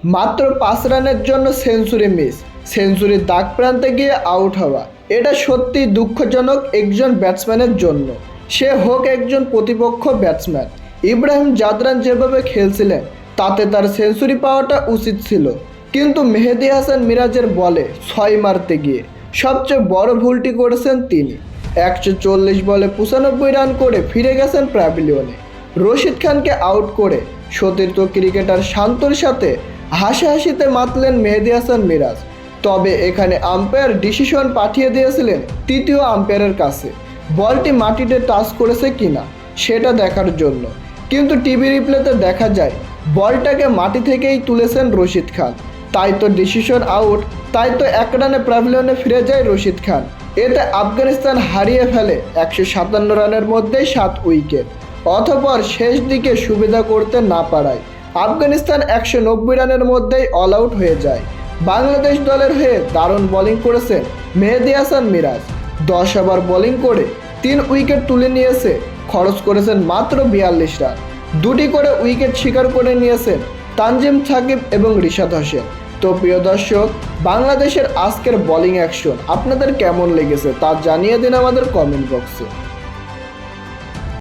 মাত্র 5 রানের জন্য সেঞ্চুরি মিস, সেঞ্চুরির দাগ প্রান্তে গিয়ে আউট হওয়া, এটা সত্যি দুঃখজনক একজন ব্যাটসম্যানের জন্য, সে হোক একজন প্রতিপক্ষ ব্যাটসম্যান। ইব্রাহিম জাদরান যেভাবে খেলছিলেন তাতে তার সেঞ্চুরি পাওয়াটা উচিত ছিল, কিন্তু মেহেদী হাসান মিরাজের বলে 6 মারতে গিয়ে সবচেয়ে বড় ভুলটি করেছেন তিনি। 140 বলে 95 রান করে ফিরে গেছেন প্যাভিলিয়নে। রশিদ খানকে আউট করে সতীর্থ ক্রিকেটার শান্তর সাথে হাসাহাসিতে মাতলেন মেহেদী হাসান মিরাজ। তবে এখানে আম্পায়ার ডিসিশন পাঠিয়ে দিয়েছিলেন তৃতীয় আম্পায়ারের কাছে, বলটি মাটিতে টাচ করেছে কিনা সেটা দেখার জন্য, কিন্তু টিভি রিপ্লেতে দেখা যায় বলটাকে মাটি থেকেই তুলেছেন রশিদ খান। তাই তো ডিসিশন আউট, তাই তো 1 রানে প্যাভিলিয়নে ফিরে যায় রশিদ খান। এতে আফগানিস্তান হারিয়ে ফেলে 157 রানের মধ্যেই 7 উইকেট। অতঃপর শেষ দিকে সুবিধা করতে না পারায় আফগানিস্তান 190 রানের মধ্যেই অল আউট হয়ে যায়। বাংলাদেশ দলের হয়ে দারুণ বোলিং করেছেন মেহেদী হাসান মিরাজ। 10 ওভার বোলিং করে 3 উইকেট তুলে নিয়েছে, খরচ করেছেন মাত্র 42 রান। 2টি করে উইকেট শিকার করে নিয়েছেন তানজিম সাকিব এবং রিশাদ হোসেন। তো প্রিয় দর্শক, বাংলাদেশের আজকের বোলিং অ্যাকশন আপনাদের কেমন লেগেছে তা জানিয়ে দিন আমাদের কমেন্ট বক্সে।